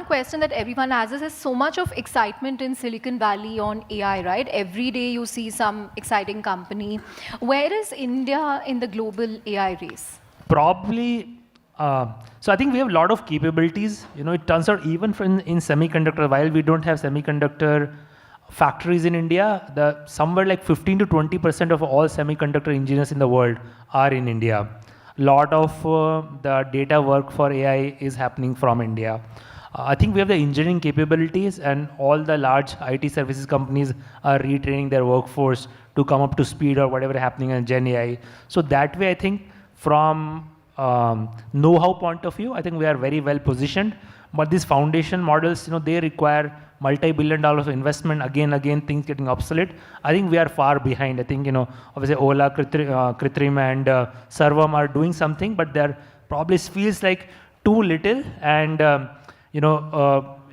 one question that everyone has is there's so much of excitement in Silicon Valley on AI, right? Every day you see some exciting company. Where is India in the global AI race? Probably, so I think we have a lot of capabilities. It turns out even in semiconductor, while we don't have semiconductor factories in India, somewhere like 15 to 20% of all semiconductor engineers in the world are in India. A lot of the data work for AI is happening from India. I think we have the engineering capabilities, and all the large IT services companies are retraining their workforce to come up to speed or whatever happening in Gen AI. So that way, I think from know-how point of view, I think we are very well positioned. But these foundation models, they require multi-billion-dollar of investment. Again, things getting obsolete. I think we are far behind. I think, obviously Ola, Kritrim, and Sarvam are doing something, but they're probably feels like too little. And,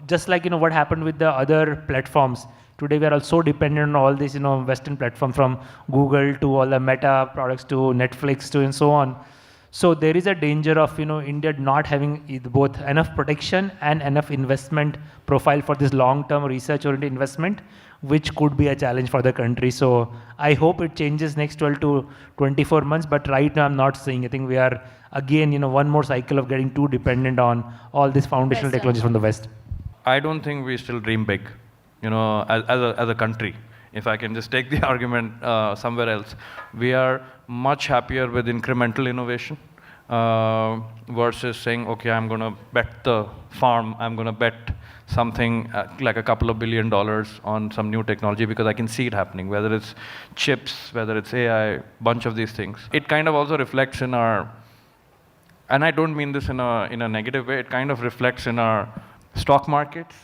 just like, what happened with the other platforms. Today, we are also dependent on all these, Western platforms, from Google to all the Meta products to Netflix to and so on. So there is a danger of India not having both enough protection and enough investment profile for this long-term research-oriented investment, which could be a challenge for the country. So I hope it changes next 12 to 24 months. But right now I'm not seeing. I think we are again one more cycle of getting too dependent on all these foundational technologies from the West. I don't think we still dream big, as a country. If I can just take the argument somewhere else, we are much happier with incremental innovation versus saying, okay, I'm going to bet the farm, I'm going to bet something like a couple of $1 billion on some new technology because I can see it happening, whether it's chips, whether it's AI, bunch of these things. It kind of also reflects in our, and I don't mean this in a negative way, it kind of reflects in our stock markets,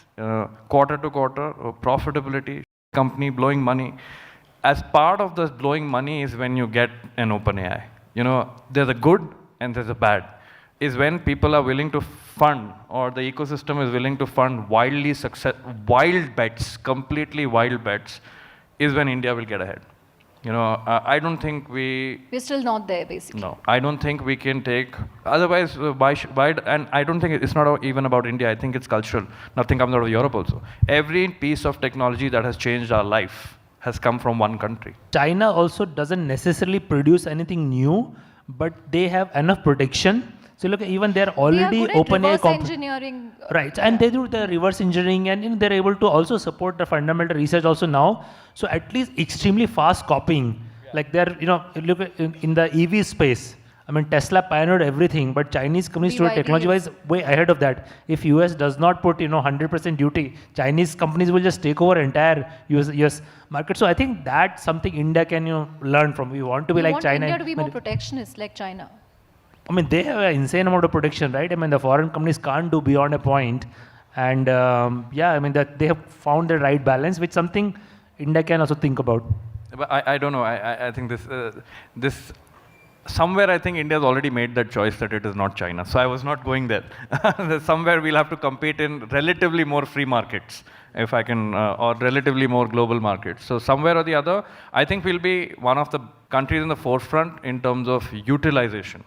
quarter to quarter, profitability, company blowing money. As part of the blowing money is when you get an open AI. There's a good and there's a bad. Is when people are willing to fund, or the ecosystem is willing to fund wild bets, completely wild bets, is when India will get ahead. I don't think we're still not there, basically. No, I don't think we can take, otherwise, why, and I don't think it's not even about India, I think it's cultural. Nothing comes out of Europe also. Every piece of technology that has changed our life has come from one country. China also doesn't necessarily produce anything new, but they have enough protection. So look, even they're already open AI engineering. Right, and they do the reverse engineering, and they're able to also support the fundamental research also now. So at least extremely fast copying. Yeah. Like they're, look in the EV space. I mean, Tesla pioneered everything, but Chinese companies today technology-wise way ahead of that. If US does not put 100% duty, Chinese companies will just take over entire US market. So I think that's something India can learn from. We want to be like China. India to be more protectionist like China. I mean, they have an insane amount of protection, right? I mean, the foreign companies can't do beyond a point. And yeah, I mean, that they have found the right balance, which something India can also think about. But I don't know. I think this somewhere I think India's already made that choice that it is not China. So I was not going there. Somewhere we'll have to compete in relatively more free markets, if I can, or relatively more global markets. So somewhere or the other, I think we'll be one of the countries in the forefront in terms of utilization.